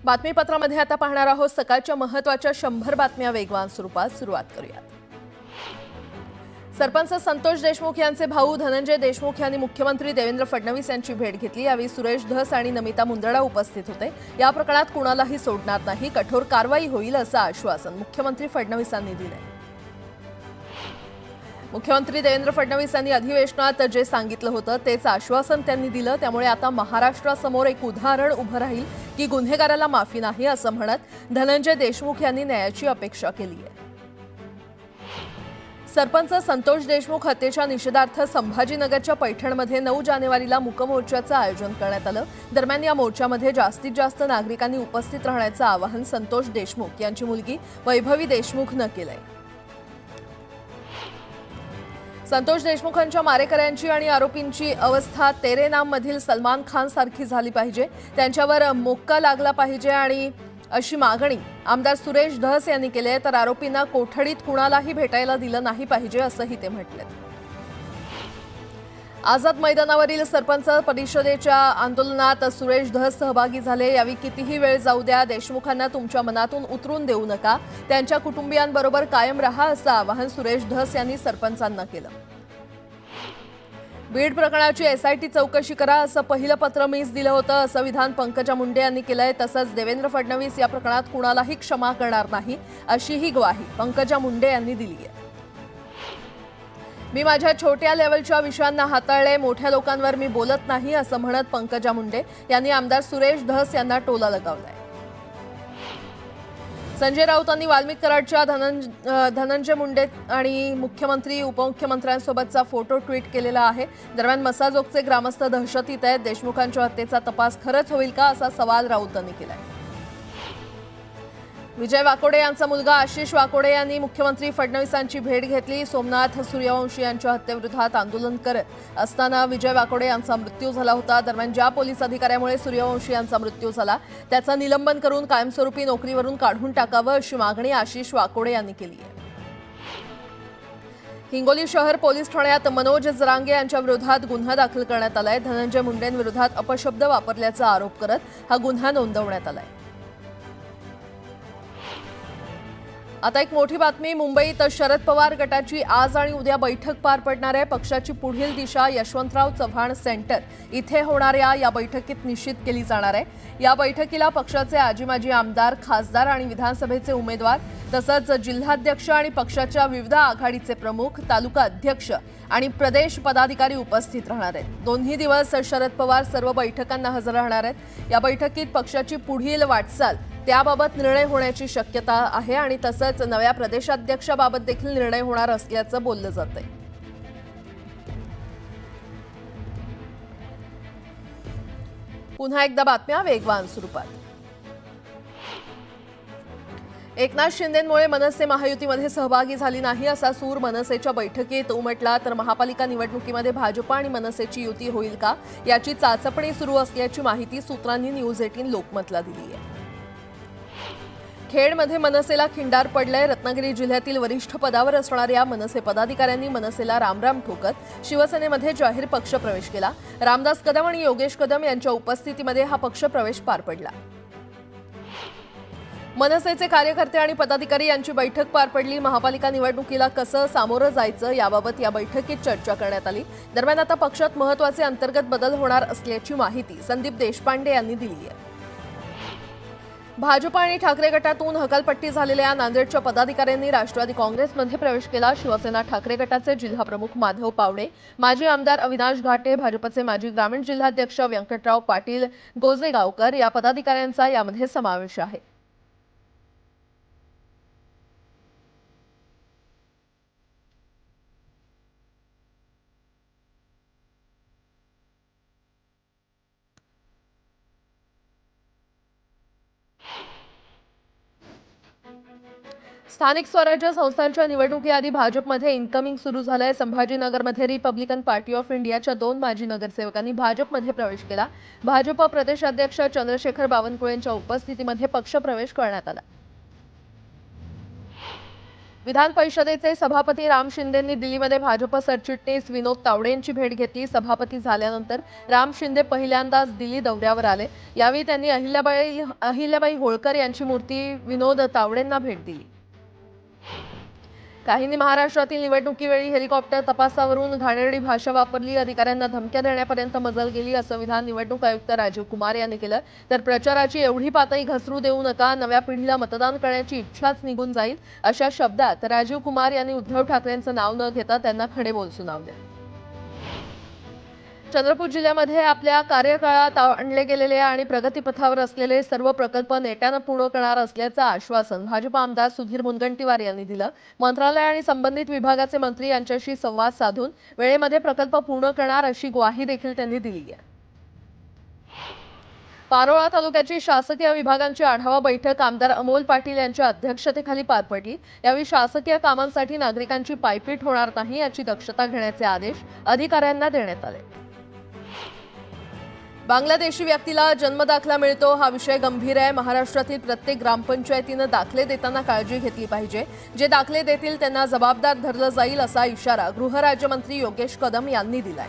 बातमीपत्रामध्ये आता पाहणार आहोत सकाळच्या महत्त्वाच्या 100 बातम्या वेगवान स्वरूपात सुरुवात करूया। सरपंच संतोष देशमुख यांचे भाऊ धनंजय देशमुख यांनी मुख्यमंत्री देवेंद्र फडणवीस यांची भेट घेतली। यावेळी सुरेश धस आणि नमिता मुंदडा उपस्थित होते। या प्रकरणात कुणालाही सोडणार नाही, कठोर कारवाई होईल असं आश्वासन मुख्यमंत्री फडणवीसांनी दिले। मुख्यमंत्री देवेंद्र फडणवीस यांनी अधिवेशनात जे सांगितलं होतं तेच आश्वासन त्यांनी दिलं। त्यामुळे आता महाराष्ट्रासमोर एक उदाहरण उभं राहील की गुन्हेगाराला माफी नाही असं म्हणत धनंजय देशमुख यांनी न्यायाची अपेक्षा केली आहे। सरपंच संतोष देशमुख हत्येच्या निषेधार्थ संभाजीनगरच्या पैठणमध्ये 9 जानेवारीला मूकमोर्चाचं आयोजन करण्यात आलं। दरम्यान या मोर्चामध्ये जास्तीत जास्त नागरिकांनी उपस्थित राहण्याचं आवाहन संतोष देशमुख यांची मुलगी वैभवी देशमुखनं केलंय। संतोष देशमुखांच्या मारेकऱ्यांची आणि आरोपींची अवस्था तेरे नाम मधील सलमान खान सारखी झाली पाहिजे, त्यांच्यावर मोक्का लागला पाहिजे आणि अशी मागणी आमदार सुरेश धस यांनी केली आहे। तर आरोपींना कोठडीत कुणालाही भेटायला दिलं नाही पाहिजे असंही ते म्हटले। आझाद मैदानावरील सरपंच परिषदेच्या आंदोलनात सुरेश धस सहभागी झाले। यावेळी कितीही वेळ जाऊ द्या, देशमुखांना तुमच्या मनातून उतरून देऊ नका, त्यांच्या कुटुंबियांबरोबर कायम रहा असं आवाहन सुरेश धस यांनी सरपंचांना केलं। बीड प्रकरणाची एसआयटी चौकशी करा असं पहिलं पत्र मीच दिलं होतं असं विधान पंकजा मुंडे यांनी केलंय। तसंच देवेंद्र फडणवीस या प्रकरणात कुणालाही क्षमा करणार नाही अशीही ग्वाही पंकजा मुंडे यांनी दिली आहे। मी माझ्या छोट्या लेवलच्या विषयांना हाताळले, मोठ्या लोकांवर मी बोलत नाही असं म्हणत पंकजा मुंडे यांनी आमदार सुरेश धस यांना टोला लगावलाय। संजय राऊतांनी वाल्मिक कराडच्या धनंजय मुंडे आणि मुख्यमंत्री उपमुख्यमंत्र्यांसोबतचा फोटो ट्विट केलेला आहे। दरम्यान मसाजोगचे ग्रामस्थ दहशतीत आहेत। देशमुखांच्या हत्येचा तपास खरंच होईल का असा सवाल राऊतांनी केलाय। विजय वाकोडे यांचा मुलगा आशिष वाकोडे यांनी मुख्यमंत्री फडणवीसांची भेट घेतली। सोमनाथ सूर्यवंशी यांच्या हत्येविरोधात आंदोलन करत असताना विजय वाकोडे यांचा मृत्यू झाला होता। दरम्यान ज्या पोलीस अधिकाऱ्यामुळे सूर्यवंशी यांचा मृत्यू झाला त्याचं निलंबन करून कायमस्वरूपी नोकरीवरून काढून टाकावं अशी मागणी आशिष वाकोडे यांनी केली आहे। हिंगोली शहर पोलीस ठाण्यात मनोज जरांगे यांच्या विरोधात गुन्हा दाखल करण्यात आलाय। धनंजय मुंडेंविरोधात अपशब्द वापरल्याचा आरोप करत हा गुन्हा नोंदवण्यात आलाय। आता एक मोठी बातमी, मुंबईत शरद पवार गटाची आज आणि उद्या बैठक पार पडणार आहे। पक्षाची पुढील दिशा यशवंतराव चव्हाण सेंटर इथे होणाऱ्या या बैठकीत निश्चित केली जाणार आहे। या बैठकीला पक्षाचे आजी माजी आमदार, खासदार आणि विधानसभेचे उमेदवार तसंच जिल्हाध्यक्ष आणि पक्षाच्या विविध आघाडीचे प्रमुख, तालुका अध्यक्ष आणि प्रदेश पदाधिकारी उपस्थित राहणार आहेत। दोन्ही दिवस शरद पवार सर्व बैठकांना हजर राहणार आहेत। या बैठकीत पक्षाची पुढील वाटचाल त्याबाबत निर्णय होण्याची शक्यता आहे आणि तसंच नव्या प्रदेशाध्यक्षाबाबत देखील निर्णय होणार असल्याचं बोललं जातंय। पुन्हा एकदा बातम्या वेगवान स्वरूपात। एकनाथ शिंदेंमुळे मनसे महायुतीमध्ये सहभागी झाली नाही असा सूर मनसेच्या बैठकीत उमटला। तर महापालिका निवडणुकीमध्ये भाजप आणि मनसेची युती होईल का याची चाचपणी सुरू असल्याची माहिती सूत्रांनी न्यूज 18 लोकमतला दिली आहे। खेडमध्ये मनसेला खिंडार पडलंय। रत्नागिरी जिल्ह्यातील वरिष्ठ पदावर असणाऱ्या मनसे पदाधिकाऱ्यांनी मनसेला रामराम ठोकत शिवसेनेमध्ये जाहीर पक्ष प्रवेश केला। रामदास कदम आणि योगेश कदम यांच्या उपस्थितीमध्ये हा पक्ष प्रवेश पार पडला। मनसेचे कार्यकर्ते आणि पदाधिकारी यांची बैठक पार पडली। महापालिका निवडणुकीला कसं सामोरं जायचं याबाबत या बैठकीत चर्चा करण्यात आली। दरम्यान आता पक्षात महत्त्वाचे अंतर्गत बदल होणार असल्याची माहिती संदीप देशपांडे यांनी दिली आहे। भाजप आणि ठाकरे गटातून हकालपट्टी झालेल्या नांदेडच्या पदाधिकाऱ्यांनी राष्ट्रवादी काँग्रेसमध्ये प्रवेश केला। शिवसेना ठाकरे गटाचे जिल्हाप्रमुख माधव पावडे, माजी आमदार अविनाश घाटे, भाजपचे माजी ग्रामीण जिल्हाध्यक्ष व्यंकटराव पाटील गोजेगावकर या पदाधिकाऱ्यांचा यामध्ये समावेश आहे। स्थानिक स्वराज्य संस्थांच्या निवडणुकीआधी भाजपमध्ये इन्कमिंग सुरू झालंय। संभाजीनगरमध्ये रिपब्लिकन पार्टी ऑफ इंडियाच्या 2 माजी नगरसेवकांनी भाजपमध्ये प्रवेश केला। भाजप प्रदेशाध्यक्ष चंद्रशेखर बावनकुळेंच्या उपस्थितीमध्ये पक्षप्रवेश करण्यात आला। विधान परिषदेचे सभापती राम शिंदेंनी दिल्लीमध्ये भाजप सरचिटणीस विनोद तावडे यांची भेट घेतली। सभापती झाल्यानंतर राम शिंदे पहिल्यांदाच दिल्ली दौऱ्यावर आले। यावेळी त्यांनी अहिल्याबाई होळकर यांची मूर्ती विनोद तावडेंना भेट दिली। काहींनी महाराष्ट्रातील निवडणुकीवेळी हेलिकॉप्टर तपासावरून घाणेरडी भाषा वापरली, अधिकाऱ्यांना धमक्या देण्यापर्यंत मजल गेली असं विधान निवडणूक आयुक्त राजीव कुमार यांनी केलं। तर प्रचाराची एवढी पातळी घसरू देऊ नका, नव्या पिढीला मतदान करण्याची इच्छाच निघून जाईल अशा शब्दात राजीव कुमार यांनी उद्धव ठाकरेंचं नाव न घेता त्यांना खडे बोल सुनावले। चंद्रपूर जिल्ह्यामध्ये आपल्या कार्यकाळात आणले गेलेले आणि प्रगतीपथावर असलेले सर्व प्रकल्प नेट्यानं पूर्ण करणार असल्याचं आश्वासन भाजप आमदार सुधीर मुनगंटीवार यांनी दिलं। मंत्रालय आणि संबंधित विभागाचे मंत्री यांच्याशी संवाद साधून वेळेमध्ये प्रकल्प पूर्ण करणार अशी ग्वाही देखील त्यांनी दिली आहे। पारोळा तालुक्याची शासकीय विभागांची आढावा बैठक आमदार अमोल पाटील यांच्या अध्यक्षतेखाली पार पडली। यावेळी शासकीय कामांसाठी नागरिकांची पायपीट होणार नाही याची दक्षता घेण्याचे आदेश अधिकाऱ्यांना देण्यात आले। बांगलादेशी व्यक्तीला जन्मदाखला मिळतो हा विषय गंभीर आहे। महाराष्ट्रातील प्रत्येक ग्रामपंचायतीनं दाखले देताना काळजी घेतली पाहिजे। जे दाखले देतील त्यांना जबाबदार धरलं जाईल असा इशारा गृहराज्यमंत्री योगेश कदम यांनी दिलाय।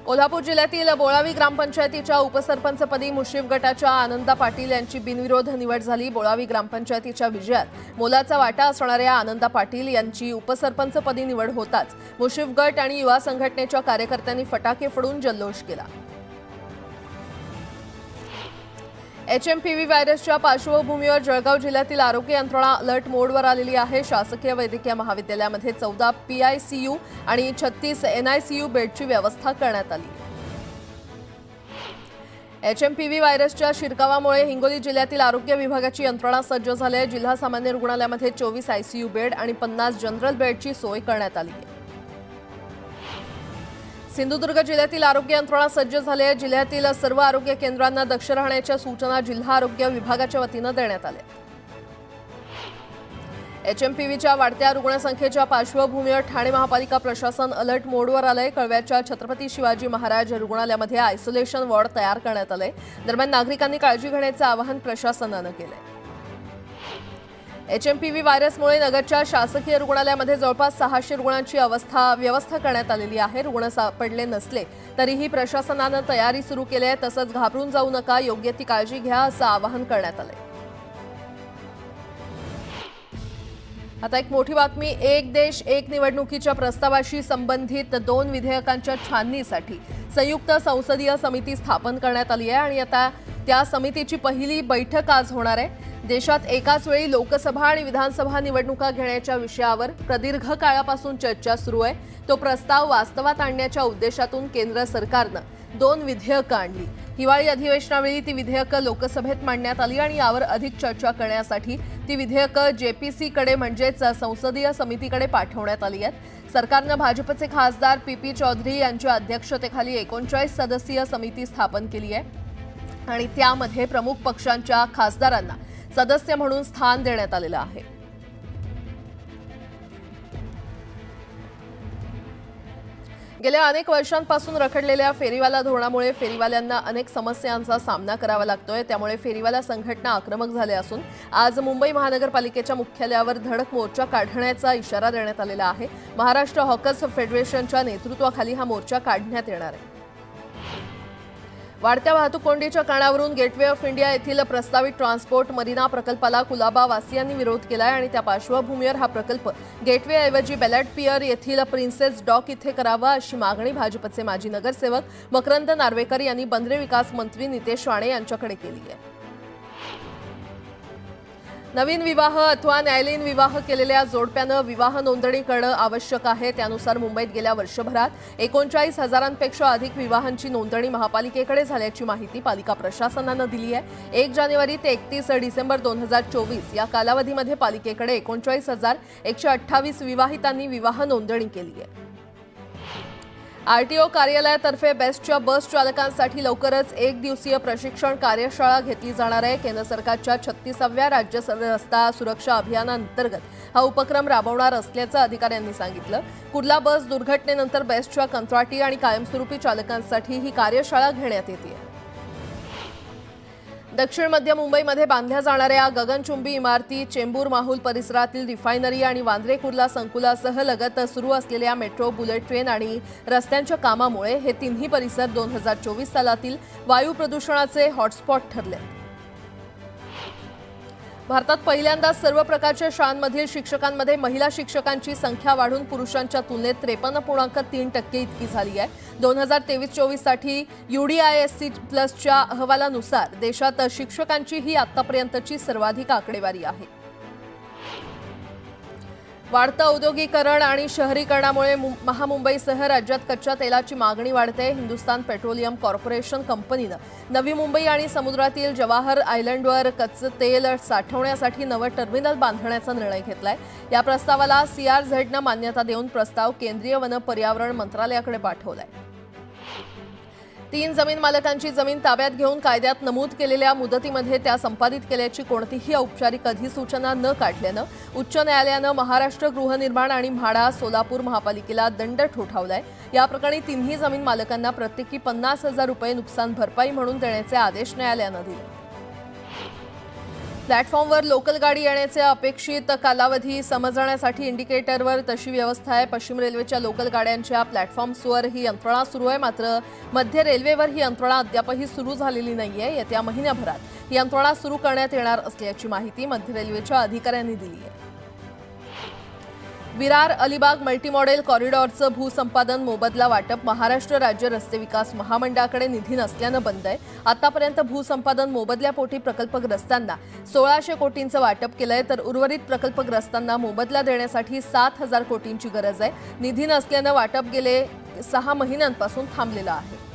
कोल्हापूर जिल्ह्यातील बोळावी ग्रामपंचायतीच्या उपसरपंचपदी मुश्रीफ गटाच्या आनंदा पाटील यांची बिनविरोध निवड झाली। बोळावी ग्रामपंचायतीच्या विजयात मोलाचा वाटा असणाऱ्या आनंदा पाटील यांची उपसरपंचपदी निवड होताच मुश्रीफ गट आणि युवा संघटनेच्या कार्यकर्त्यांनी फटाके फोडून जल्लोष केला। HMPV व्हायरसच्या पार्श्वभूमीवर जळगाव जिल्ह्यातील आरोग्य यंत्रणा अलर्ट मोडवर आलेली आहे। शासकीय वैद्यकीय महाविद्यालयामध्ये 14 PICU आणि 36 NICU बेडची व्यवस्था करण्यात आली आहे। HMPV व्हायरसच्या शिरकावामुळे हिंगोली जिल्ह्यातील आरोग्य विभागाची यंत्रणा सज्ज झाली आहे। जिल्हा सामान्य रुग्णालयामध्ये 24 ICU बेड आणि 50 जनरल बेडची सोय करण्यात आली आहे। सिंधुदुर्ग जिल्ह्यातील आरोग्य यंत्रणा सज्ज झाली आहे। जिल्ह्यातील सर्व आरोग्य केंद्रांना दक्ष राहण्याच्या सूचना जिल्हा आरोग्य विभागाच्या वतीनं देण्यात आल्या। HMPVच्या वाढत्या रुग्णसंख्येच्या पार्श्वभूमीवर ठाणे महापालिका प्रशासन अलर्ट मोडवर आलंय। कळव्याच्या छत्रपती शिवाजी महाराज रुग्णालयामध्ये आयसोलेशन वॉर्ड तयार करण्यात आलंय। दरम्यान नागरिकांनी काळजी घेण्याचं आवाहन प्रशासनानं केलंय। HMPV व्हायरसमुळे नगरच्या शासकीय रुग्णालयामध्ये जवळपास 600 रुग्णांची व्यवस्था करण्यात आलेली आहे। रुग्ण सापडले नसले तरीही प्रशासनानं तयारी सुरू केली आहे। तसंच घाबरून जाऊ नका, योग्य ती काळजी घ्या असं आवाहन करण्यात आलंय। आता एक मोठी बातमी, एक देश एक निवडणुकीच्या प्रस्तावाशी संबंधित 2 विधेयकांच्या छाननीसाठी संयुक्त संसदीय समिती स्थापन करण्यात आली आहे आणि आता त्या समितीची पहिली बैठक आज होणार आहे। देशात एकाच वेळी लोकसभा आणि विधानसभा निवडणुका घेण्याच्या विषयावर प्रदीर्घ काळापासून चर्चा सुरू आहे। तो प्रस्ताव वास्तवात आणण्याच्या उद्देशातून केंद्र सरकारनं 2 विधेयकं आणली। हिवाळी अधिवेशनावेळी ती विधेयकं लोकसभेत मांडण्यात आली आणि यावर अधिक चर्चा करण्यासाठी ती विधेयकं JPC कडे म्हणजेच संसदीय समितीकडे पाठवण्यात आली आहेत। सरकारनं भाजपचे खासदार PP चौधरी यांच्या अध्यक्षतेखाली 39 सदस्यीय समिती स्थापन केली आहे आणि त्यामध्ये प्रमुख पक्षांच्या खासदारांना सदस्य म्हणून स्थान देण्यात आलेलं आहे। गेल्या अनेक वर्षांपासून रखडलेल्या फेरीवाला धोरणामुळे फेरीवाल्यांना अनेक समस्यांचा सामना करावा लागतोय। त्यामुळे फेरीवाला संघटना आक्रमक झाले असून आज मुंबई महानगरपालिकेच्या मुख्यालयावर धडक मोर्चा काढण्याचा इशारा देण्यात आलेला आहे। महाराष्ट्र हॉकर्स फेडरेशनच्या नेतृत्वाखाली हा मोर्चा काढण्यात येणार आहे। वाढत्या वाहतूक कोंडीच्या कारणावरून गेटवे ऑफ इंडिया येथील प्रस्तावित ट्रान्सपोर्ट मरीना प्रकल्पाला कुलाबा वासियांनी विरोध केलाय आणि त्या पार्श्वभूमीवर हा प्रकल्प गेटवेऐवजी बेलेट पियर येथील प्रिन्सेस डॉक इथे करावा अशी मागणी भाजपचे माजी नगरसेवक मकरंद नार्वेकर यांनी बंदरे विकास मंत्री नितेश राणे यांच्याकडे केली आहे। नवीन विवाह अथवा न्यायालयीन विवाह केलेल्या जोडप्यानं विवाह नोंदणी करणं आवश्यक आहे। त्यानुसार मुंबईत गेल्या वर्षभरात 39,000पेक्षा अधिक विवाहांची नोंदणी महापालिकेकडे झाल्याची माहिती पालिका प्रशासनानं दिली आहे। 1 जानेवारी ते 31 डिसेंबर 2024 या कालावधीमध्ये पालिकेकडे 39,128 विवाहितांनी विवाह नोंदणी केली आहे। RTO कार्यालयातर्फे बेस्टच्या बस चालकांसाठी लवकरच 1 दिवसीय प्रशिक्षण कार्यशाळा घेतली जाणार आहे। केंद्र सरकारच्या 36व्या राज्य रस्ता सुरक्षा अभियानांतर्गत हा उपक्रम राबवणार असल्याचं अधिकाऱ्यांनी सांगितलं। कुर्ला बस दुर्घटनेनंतर बेस्टच्या कंत्राटी आणि कायमस्वरूपी चालकांसाठी ही कार्यशाळा घेण्यात येते। दक्षिण मध्य मुंबईमध्ये बांधल्या जाणाऱ्या गगनचुंबी इमारती, चेंबूर माहुल परिसरातील रिफायनरी आणि वांद्रे कुर्ला संकुलासह लगत सुरू असलेल्या मेट्रो, बुलेट ट्रेन आणि रस्त्यांच्या कामामुळे हे तिन्ही परिसर 2024 सालातील वायू प्रदूषणाचे हॉटस्पॉट ठरले. भारतात पहिल्यांदाच सर्व प्रकारच्या शाळांमधील शिक्षकांमध्ये महिला शिक्षकांची संख्या वाढून पुरुषांच्या तुलनेत 53.3% इतकी झाली आहे. 2023-24 साठी UDISC+च्या अहवालानुसार देशात शिक्षकांची ही आतापर्यंतची सर्वाधिक आकडेवारी आहे. वाढतं औद्योगिकरण आणि शहरीकरणामुळे महामुंबईसह राज्यात कच्च्या तेलाची मागणी वाढते. हिंदुस्तान पेट्रोलियम कॉर्पोरेशन कंपनीनं नवी मुंबई आणि समुद्रातील जवाहर आयलंडवर कच्चं तेल साठवण्यासाठी नवं टर्मिनल बांधण्याचा निर्णय घेतलाय. या प्रस्तावाला CRZनं मान्यता देऊन प्रस्ताव केंद्रीय वन पर्यावरण मंत्रालयाकडे पाठवलाय. 3 जमीन मालकांची जमीन ताब्यात घेऊन कायद्यात नमूद केलेल्या मुदतीमध्ये त्या संपादित केल्याची कोणतीही औपचारिक अधिसूचना न काढल्यानं उच्च न्यायालयानं महाराष्ट्र गृहनिर्माण आणि म्हाडा, सोलापूर महापालिकेला दंड ठोठावलाय. या प्रकरणी तिन्ही जमीन मालकांना प्रत्येकी 50,000 रुपये नुकसान भरपाई म्हणून देण्याचे आदेश न्यायालयानं दिले. प्लॅटफॉर्मवर लोकल गाडी येण्याचे अपेक्षित कालावधी समजण्यासाठी इंडिकेटरवर तशी व्यवस्था आहे. पश्चिम रेल्वेच्या लोकल गाड्यांच्या प्लॅटफॉर्म्सवर ही यंत्रणा सुरू आहे. मात्र मध्य रेल्वेवर ही यंत्रणा अद्यापही सुरू झालेली नाहीये. येत्या महिन्याभरात ही यंत्रणा सुरू करण्यात येणार असल्याची माहिती मध्य रेल्वेच्या अधिकाऱ्यांनी दिली आहे. विरार अलिबाग मल्टीमॉडेल कॉरिडॉरचं भूसंपादन मोबदला वाटप महाराष्ट्र राज्य रस्ते विकास महामंडळाकडे निधी नसल्यानं बंद आहे. आतापर्यंत भूसंपादन मोबदल्यापोटी प्रकल्पग्रस्तांना 1600 कोटींचं वाटप केलंय, तर उर्वरित प्रकल्पग्रस्तांना मोबदला देण्यासाठी 7,000 कोटींची गरज आहे. निधी नसल्यानं वाटप गेले 6 महिन्यांपासून थांबलेलं आहे.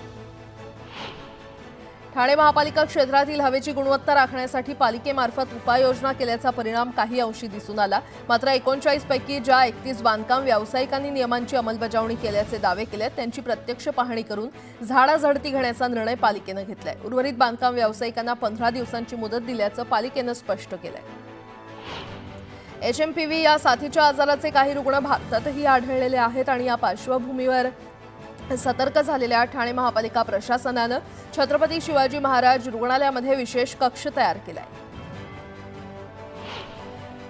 ठाणे महापालिका क्षेत्रातील हवेची गुणवत्ता राखण्यासाठी पालिकेमार्फत उपाययोजना केल्याचा परिणाम काही अंशी दिसून आला. मात्र 39 पैकी ज्या 31 बांधकाम व्यावसायिकांनी नियमांची अंमलबजावणी केल्याचे दावे केलेत त्यांची प्रत्यक्ष पाहणी करून झाडाझडती घेण्याचा निर्णय पालिकेनं घेतलाय. उर्वरित बांधकाम व्यावसायिकांना 15 दिवसांची मुदत दिल्याचं पालिकेनं स्पष्ट केलंय. HMPV या साथीच्या आजाराचे काही रुग्ण भारतातही आढळलेले आहेत आणि या पार्श्वभूमीवर सतर्क झालेल्या ठाणे महापालिका प्रशासनानं छत्रपती शिवाजी महाराज रुग्णालयामध्ये विशेष कक्ष तयार केलाय.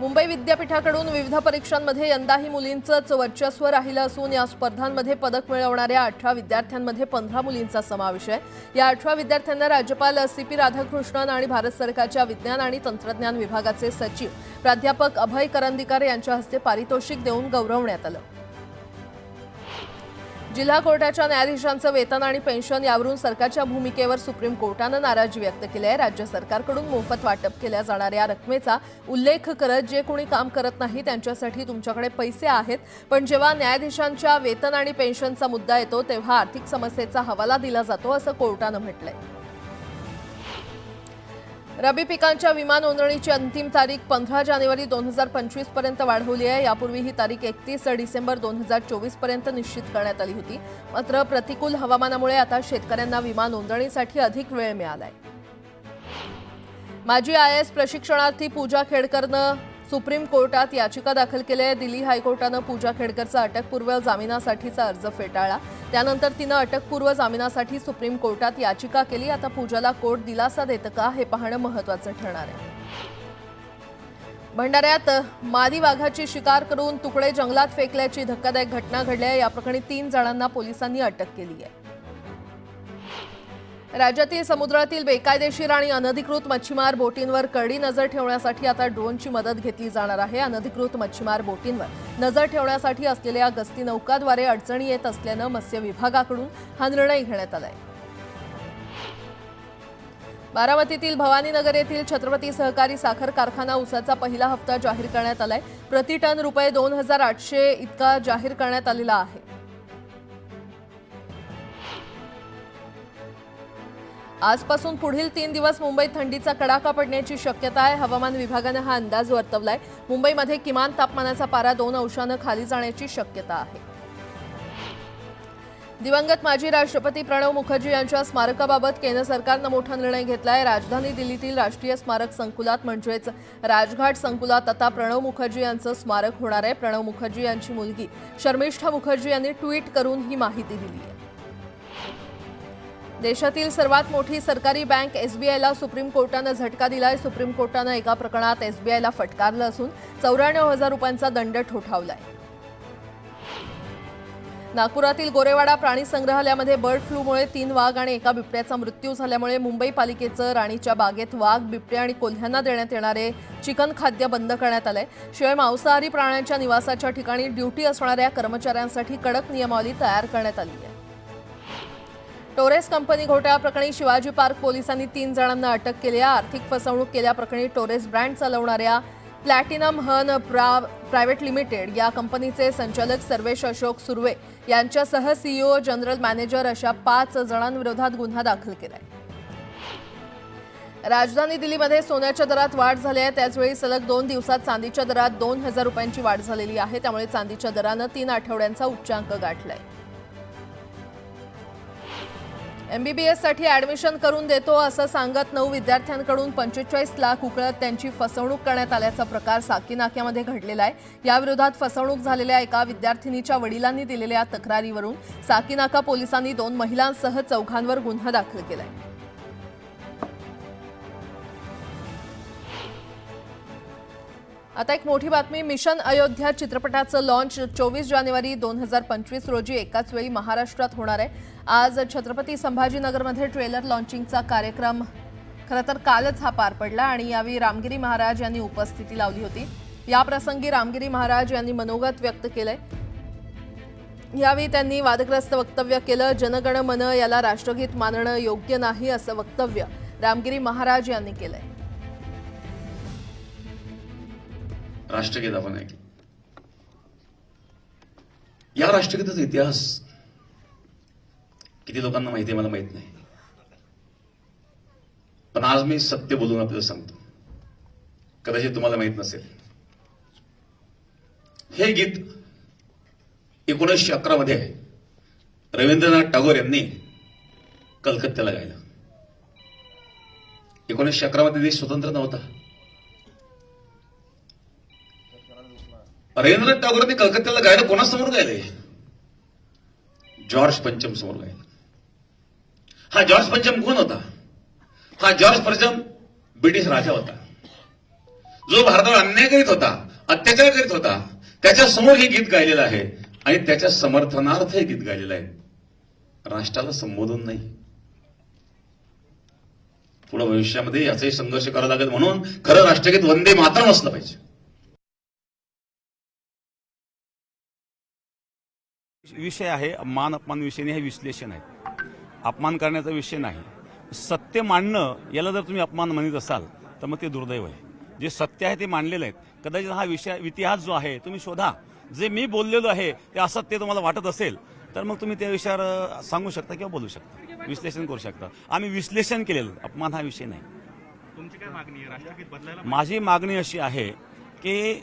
मुंबई विद्यापीठाकडून विविध परीक्षांमध्ये यंदाही मुलींचंच वर्चस्व राहिलं असून या स्पर्धांमध्ये पदक मिळवणाऱ्या 18 विद्यार्थ्यांमध्ये 15 मुलींचा समावेश आहे. या 18 विद्यार्थ्यांना राज्यपाल CP राधाकृष्णन आणि भारत सरकारच्या विज्ञान आणि तंत्रज्ञान विभागाचे सचिव प्राध्यापक अभय करंदीकर यांच्या हस्ते पारितोषिक देऊन गौरवण्यात आलं. जिल्हा कोर्टाच्या न्यायाधीशांचं वेतन आणि पेन्शन यावरून सरकारच्या भूमिकेवर सुप्रीम कोर्टानं नाराजी व्यक्त केली आहे. राज्य सरकारकडून मोफत वाटप केल्या जाणाऱ्या रकमेचा उल्लेख करत जे कोणी काम करत नाही त्यांच्यासाठी तुमच्याकडे पैसे आहेत, पण जेव्हा न्यायाधीशांच्या वेतन आणि पेन्शनचा मुद्दा येतो तेव्हा आर्थिक समस्येचा हवाला दिला जातो असं कोर्टानं म्हटलंय. रबी पिकांच्या विमा नोंदणीची अंतिम तारीख 15 जानेवारी 2025 पर्यंत वाढवली आहे. यापूर्वी ही तारीख 31 डिसेंबर 2024 पर्यंत निश्चित करण्यात आली होती. मात्र प्रतिकूल हवामानामुळे आता शेतकऱ्यांना विमा नोंदणीसाठी अधिक वेळ मिळालाय. माजी IAS प्रशिक्षणार्थी पूजा खेडकरनं सुप्रीम कोर्टात याचिका दाखल केली आहे. दिल्ली हायकोर्टानं पूजा खेडकरचा अटकपूर्व जामिनासाठीचा अर्ज फेटाळला. त्यानंतर तिनं अटकपूर्व जामिनासाठी सुप्रीम कोर्टात याचिका केली. आता पूजाला कोर्ट दिलासा देतं का हे पाहणं महत्त्वाचं ठरणार आहे. भंडाऱ्यात मादी वाघाची शिकार करून तुकडे जंगलात फेकल्याची धक्कादायक घटना घडली आहे. या प्रकरणी 3 जणांना पोलिसांनी अटक केली आहे. राज्यातील समुद्रातील बेकायदेशीर आणि अनधिकृत मच्छीमार बोटींवर करडी नजर ठेवण्यासाठी आता ड्रोनची मदत घेतली जाणार आहे. अनधिकृत मच्छीमार बोटींवर नजर ठेवण्यासाठी असलेल्या गस्ती नौकाद्वारे अडचणी येत असल्यानं मत्स्य विभागाकडून हा निर्णय घेण्यात आलाय. बारामतीतील भवानीनगर येथील छत्रपती सहकारी साखर कारखाना ऊसाचा पहिला हप्ता जाहीर करण्यात आलाय. प्रति टन रुपये 2,800 इतका जाहीर करण्यात आलेला आहे. आजपासून पुढील 3 दिवस मुंबईत थंडीचा कडाका पडण्याची शक्यता आहे. हवामान विभागानं हा अंदाज वर्तवलाय. मुंबईमध्ये किमान तापमानाचा पारा 2 अंशांनी खाली जाण्याची शक्यता आहे. दिवंगत माजी राष्ट्रपती प्रणव मुखर्जी यांच्या स्मारकाबाबत केंद्र सरकारनं मोठा निर्णय घेतलाय. राजधानी दिल्लीतील राष्ट्रीय स्मारक संकुलात म्हणजेच राजघाट संकुलात आता प्रणव मुखर्जी यांचं स्मारक होणार आहे. प्रणव मुखर्जी यांची मुलगी शर्मिष्ठा मुखर्जी यांनी ट्विट करून ही माहिती दिली आहे. देशातील सर्वात मोठी सरकारी बँक एसबीआयला सुप्रीम कोर्टानं झटका दिलाय। सुप्रीम कोर्टानं एका प्रकरणात एसबीआयला फटकारलं असून 94,000 रुपयांचा दंड ठोठावलाय। नागपुरातील गोरेवाडा प्राणी संग्रहालयामध्ये बर्ड फ्लूमुळे 3 वाघ आणि एका बिबट्याचा मृत्यू झाल्यामुळे मुंबई पालिकेचं राणीच्या बागेत वाघ, बिबटे आणि कोल्ह्यांना देण्यात येणारे चिकन खाद्य बंद करण्यात आलंय। शिवाय मांसाहारी प्राण्यांच्या निवासाच्या ठिकाणी ड्युटी असणाऱ्या कर्मचाऱ्यांसाठी कडक नियमावली तयार करण्यात आली आहे। टोरेस कंपनी घोटाळ्याप्रकरणी शिवाजी पार्क पोलिसांनी 3 जणांना अटक केली आहे। आर्थिक फसवणूक केल्याप्रकरणी टोरेस ब्रँड चालवणाऱ्या प्लॅटिनम हन प्रायव्हेट लिमिटेड या कंपनीचे संचालक सर्वेश अशोक सुर्वे यांच्यासह सीईओ, जनरल मॅनेजर अशा 5 जणांविरोधात गुन्हा दाखल केलाय। राजधानी दिल्लीमध्ये सोन्याच्या दरात वाढ झाली आहे। त्याचवेळी सलग 2 दिवसात चांदीच्या दरात 2,000 रुपयांची वाढ झालेली आहे। त्यामुळे चांदीच्या दरानं 3 आठवड्यांचा उच्चांक गाठलाय। MBBS साठी ऍडमिशन करून देतो असं सांगत 9 विद्यार्थ्यांकडून 45 लाख उकळत त्यांची फसवणूक करण्यात आल्याचा प्रकार साकीनाक्यामध्ये घडलेला आहे। याविरोधात फसवणूक झालेल्या एका विद्यार्थिनीच्या वडिलांनी दिलेल्या तक्रारीवरून साकीनाका पोलिसांनी 2 महिलांसह 4 गुन्हा दाखल केलाय। आता एक मोठी बातमी। मिशन अयोध्या चित्रपटाचं लॉन्च 24 जानेवारी 2025 रोजी एकाच वेळी महाराष्ट्रात होणार आहे। आज छत्रपती संभाजीनगरमध्ये ट्रेलर लॉन्चिंगचा कार्यक्रम खरं तर कालच हा पार पडला आणि यावेळी रामगिरी महाराज यांनी उपस्थिती लावली होती। या प्रसंगी रामगिरी महाराज यांनी मनोगत व्यक्त केलंय। यावेळी त्यांनी वादग्रस्त वक्तव्य केलं। जनगण मन याला राष्ट्रगीत मानणं योग्य नाही असं वक्तव्य रामगिरी महाराज यांनी केलंय। राष्ट्रगीत आपण ऐकलं। या राष्ट्रगीताचा इतिहास किती लोकांना माहिती आहे मला माहित नाही, पण आज मी सत्य बोलून आपल्याला सांगतो, कदाचित तुम्हाला माहित नसेल। हे गीत 1911 मध्ये रवींद्रनाथ टागोर यांनी कलकत्त्याला गायलं। 1911 मध्ये देश स्वतंत्र नव्हता। रवींद्रनाथ टागोरांनी कलकत्त्याला गायलं कोणासमोर गायलंय? जॉर्ज पंचम समोर गायलं। हा जॉर्ज पंचम कोण होता? हा जॉर्ज पंचम ब्रिटिश राजा होता, जो भारतावर अन्याय करीत होता, अत्याचार करीत होता। त्याच्या समोर हे गीत गायलेलं आहे आणि त्याच्या समर्थनार्थ हे गीत गायलेलं आहे, राष्ट्राला संबोधून नाही। पुढे भविष्यामध्ये याचाही संघर्ष करावा लागेल, म्हणून खरं राष्ट्रगीत वंदे मातरम असलं पाहिजे। विषय आहे मान अपमान विषय हे विश्लेषण आहे। अपमान करण्याचा विषय नाही, सत्य मांडणं याला जर तुम्ही अपमान म्हणत असाल तर मग ते दुर्दैव आहे। जे सत्य आहे ते मांडलेलं आहे। कदाचित हा विषय इतिहास जो आहे तुम्ही शोधा, जे मी बोललेलो आहे ते असत्य तुम्हाला वाटत असेल तर मग तुम्ही त्या विषयावर सांगू शकता किंवा बोलू शकता, विश्लेषण करू शकता। आम्ही विश्लेषण केलेलं, अपमान हा विषय नाही। तुमची काय मागणी आहे? राष्ट्रगीत बदलायला माझी मागणी अशी आहे की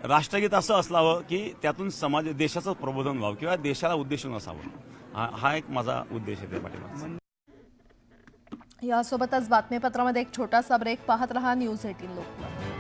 राष्ट्रगीत असं असावं की त्यातून समाज देशाचं प्रबोधन व्हावं किंवा देशाला उद्देशून असावं। हा एक माझा उद्देश आहे त्या पाठीमागे। यासोबतच बातमीपत्रामध्ये एक छोटासा ब्रेक। पाहत रहा न्यूज 18 लोकमत।